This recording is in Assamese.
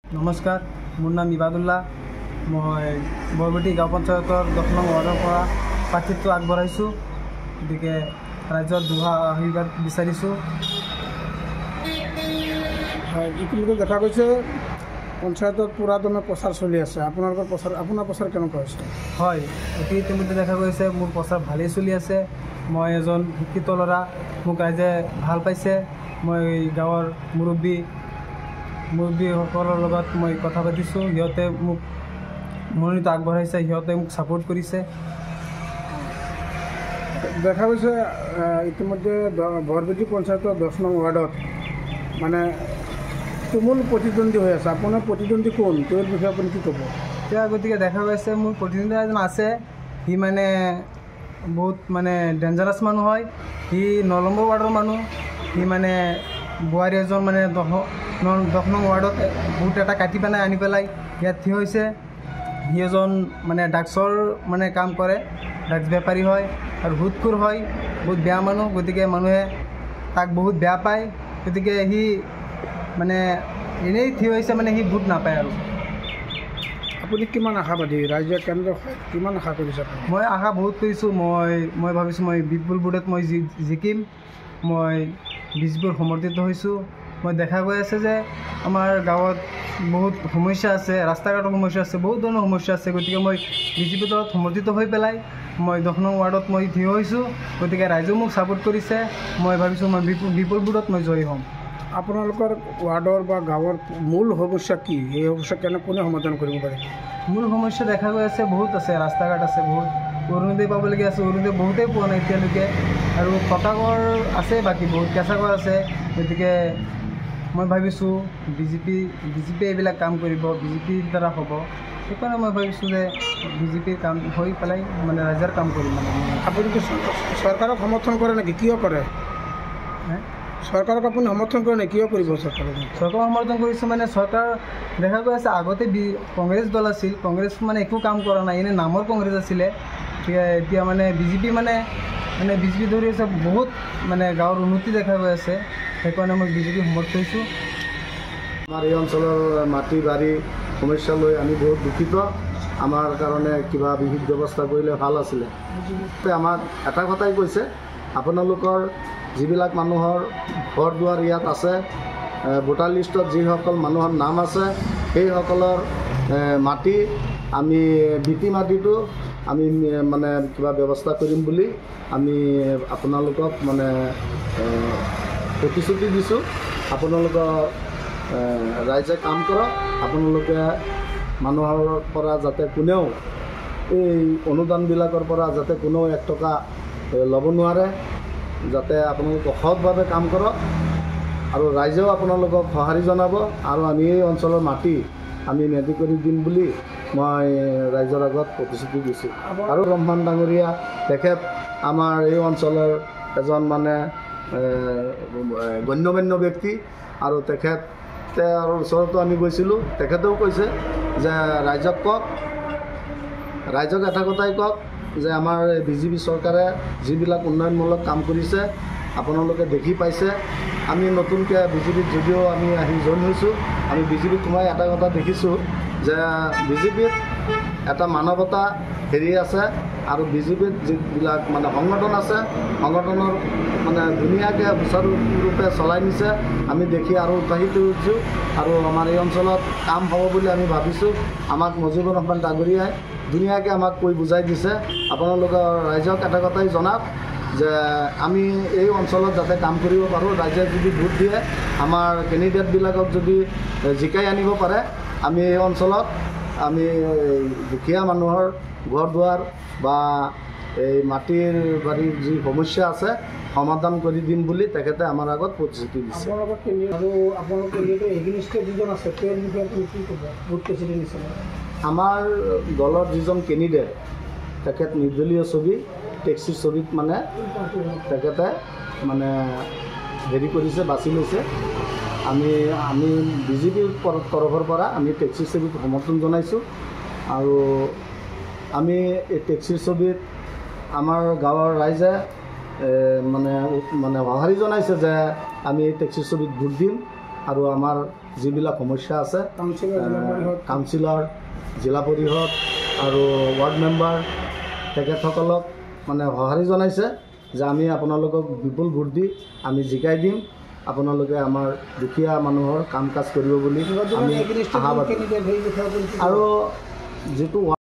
নমস্কাৰ, মোৰ নাম ইবাদুল্লাহ। মই বৰবতী গাঁও পঞ্চায়তৰ 10 নং ৱাৰ্ডৰ পৰা প্ৰাৰ্থিত্ব আগবঢ়াইছোঁ। গতিকে ৰাইজৰ দুহা আশীৰ্বাদ বিচাৰিছোঁ। ইতিমধ্যে দেখা গৈছে পঞ্চায়তত পুৰাতনে প্ৰচাৰ চলি আছে। আপোনাৰ প্ৰচাৰ কেনেকুৱা হৈছে? হয়, ইতিমধ্যে দেখা গৈছে মোৰ প্ৰচাৰ ভালেই চলি আছে। মই এজন শিক্ষিত ল'ৰা, মোক ৰাইজে ভাল পাইছে। মই গাঁৱৰ মুৰব্বীসকলৰ লগত মই কথা পাতিছোঁ। সিহঁতে মোক মনোনীত আগবঢ়াইছে, সিহঁতে মোক ছাপোৰ্ট কৰিছে। দেখা গৈছে ইতিমধ্যে বৰবতী পঞ্চায়তৰ 10 নং ৱাৰ্ডত মানে তুমুল প্ৰতিদ্বন্দ্বী হৈ আছে। আপোনাৰ প্ৰতিদ্বন্দ্বী কোন, তেওঁৰ বিষয়ে আপুনি কি ক'ব? এতিয়া গতিকে দেখা গৈছে মোৰ প্ৰতিদ্বন্দ্বী এজন আছে। সি মানে বহুত ডেঞ্জাৰাছ মানুহ হয়। সি 9 নম্বৰ ৱাৰ্ডৰ মানুহ। সি বোৱাৰী এজন 10 নং ৱাৰ্ডত বহুত এটা কাটি পেলাই আনি পেলাই ইয়াত থিয় হৈছে। সি এজন ড্ৰাগছৰ কাম কৰে, ড্ৰাগছ বেপাৰী হয় আৰু সুদখোৰ হয়, বহুত বেয়া মানুহ। গতিকে মানুহে তাক বহুত বেয়া পায়। গতিকে সি এনেই থিয় হৈছে, সি ভোট নাপায়। আৰু আপুনি কিমান আশাবাদী? ৰাইজে কেন্দ্ৰ কিমান আশা কৰিছে? মই আশা বহুত কৰিছোঁ। মই ভাবিছোঁ মই বিপুল ভোটত মই জিকিম। মই বিজেপিৰ সমৰ্থিত হৈছোঁ। মই দেখা গৈ আছে যে আমাৰ গাঁৱত বহুত সমস্যা আছে, ৰাস্তা ঘাটৰ সমস্যা আছে, বহুত ধৰণৰ সমস্যা আছে। গতিকে মই বিজেপি দলত সমৰ্থিত হৈ পেলাই মই 10 নং ৱাৰ্ডত মই থিয় হৈছোঁ। গতিকে ৰাইজেও মোক ছাপোৰ্ট কৰিছে। মই ভাবিছোঁ মই বিপুল ভোটত মই জয়ী হ'ম। আপোনালোকৰ ৱাৰ্ডৰ বা গাঁৱৰ মূল সমস্যা কি? এই সমস্যা কোনে সমাধান কৰিব পাৰে? মূল সমস্যা দেখা গৈ আছে বহুত আছে, ৰাস্তা ঘাট আছে বহুত, অৰুণোদয় পাবলগীয়া আছে, অৰুণোদয় বহুতেই পোৱা নাই এতিয়ালৈকে। আৰু পকা ঘৰ আছে, বাকী বহুত কেঁচা ঘৰ আছে। গতিকে মই ভাবিছোঁ বিজেপি এইবিলাক কাম কৰিব, বিজেপিৰ দ্বাৰা হ'ব। সেইকাৰণে মই ভাবিছোঁ যে বিজেপিৰ কাম হৈ পেলাই ৰাইজৰ কাম কৰিম। আপুনি কি চৰকাৰক সমৰ্থন কৰে নেকি? কিয় কৰে? চৰকাৰক আপুনি সমৰ্থন কৰে নেকি? কিয় কৰিব চৰকাৰক সমৰ্থন কৰিছোঁ? চৰকাৰ দেখা গৈ আছে আগতে কংগ্ৰেছ দল আছিল। কংগ্ৰেছ একো কাম কৰা নাই, এনেই নামৰ কংগ্ৰেছ আছিলে। এতিয়া বিজেপি বিজেপি ধৰি আছে, বহুত গাঁৱৰ উন্নতি দেখা গৈ আছে। সেইকাৰণে মই বিজেপি সমৰ্থন কৰিছোঁ। আমাৰ এই অঞ্চলৰ মাটি বাৰী সমস্যা লৈ আমি বহুত দুখিত। আমাৰ কাৰণে কিবা বিহিত ব্যৱস্থা কৰিলে ভাল আছিলে। আমাক এটা কথাই কৈছে, আপোনালোকৰ যিবিলাক মানুহৰ ঘৰ দুৱাৰ ইয়াত আছে, ভোটাৰ লিষ্টত যিসকল মানুহৰ নাম আছে, সেইসকলৰ মাটি আমি বিটি মাটিটো আমি কিবা ব্যৱস্থা কৰিম বুলি আমি আপোনালোকক প্ৰতিশ্ৰুতি দিছোঁ। আপোনালোকৰ ৰাইজে কাম কৰক। আপোনালোকে মানুহৰ পৰা যাতে কোনেও এই অনুদানবিলাকৰ পৰা যাতে কোনেও 1 টকা ল'ব নোৱাৰে, যাতে আপোনালোকে সৎভাৱে কাম কৰক আৰু ৰাইজেও আপোনালোকক সঁহাৰি জনাব। আৰু আমি এই অঞ্চলৰ মাটি আমি মেদি কৰি দিম বুলি মই ৰাইজৰ আগত প্ৰতিশ্ৰুতি দিছোঁ। আৰু ৰহমান ডাঙৰীয়া তেখেত আমাৰ এই অঞ্চলৰ এজন গণ্যমান্য ব্যক্তি। আৰু তেখেতৰ ওচৰতো আমি গৈছিলোঁ। তেখেতেও কৈছে যে ৰাইজক এটা কথাই কওক যে আমাৰ বিজেপি চৰকাৰে যিবিলাক উন্নয়নমূলক কাম কৰিছে আপোনালোকে দেখি পাইছে। আমি নতুনকৈ বিজেপিত যদিও আমি আহি জইন হৈছোঁ, আমি বিজেপিত সোমাই এটা কথা দেখিছোঁ যে বিজেপিত এটা মানৱতা আছে। আৰু বিজেপিত যিবিলাক সংগঠন আছে, সংগঠনৰ ধুনীয়াকৈ সুচাৰুৰূপে চলাই নিছে। আমি দেখি আৰু উৎসাহিত হৈছোঁ। আৰু আমাৰ এই অঞ্চলত কাম হ'ব বুলি আমি ভাবিছোঁ। আমাক মুজিবুৰ ৰহমান ডাঙৰীয়াই ধুনীয়াকৈ আমাক কৈ বুজাই দিছে। আপোনালোকৰ ৰাইজক এটা কথাই জনাওক যে আমি এই অঞ্চলত যাতে কাম কৰিব পাৰোঁ, ৰাইজে যদি ভোট দিয়ে, আমাৰ কেণ্ডিডেটবিলাকক যদি জিকাই আনিব পাৰে, আমি এই অঞ্চলত আমি দুখীয়া মানুহৰ ঘৰ দুৱাৰ বা এই মাটিৰ বাৰীৰ যি সমস্যা আছে সমাধান কৰি দিম বুলি তেখেতে আমাৰ আগত প্ৰতিশ্ৰুতি দিছে। আৰু আপোনালোকৰ এগেইনষ্টে যিজন আছে তেওঁৰ বিষয়ে আপুনি কি ক'ব? ভোট প্ৰেচিডেণ্ট হিচাপে আমাৰ দলৰ যিজন কেণ্ডিডেট, তেখেত নিৰ্দলীয় ছবি, টেক্সিৰ ছবিত তেখেতে হেৰি কৰিছে, বাছি লৈছে। আমি বিজেপিৰ তৰফৰ পৰা আমি টেক্সিৰ ছবিত সমৰ্থন জনাইছোঁ। আৰু আমি এই টেক্সিৰ ছবিত আমাৰ গাঁৱৰ ৰাইজে সঁহাৰি জনাইছে যে আমি টেক্সিৰ ছবিত ভোট দিম আৰু আমাৰ যিবিলাক সমস্যা আছে কাউন্সিলৰ জিলা পৰিষদ কাউন্সিলৰ জিলা পৰিষদ আৰু ৱাৰ্ড মেম্বাৰ তেখেতসকলক মানে সঁহাৰি জনাইছে যে আমি আপোনালোকক বিপুল ভোট দি আমি জিকাই দিম, আপোনালোকে আমাৰ দুখীয়া মানুহৰ কাম কাজ কৰিব বুলি আমি আশাবাদী। আৰু যিটো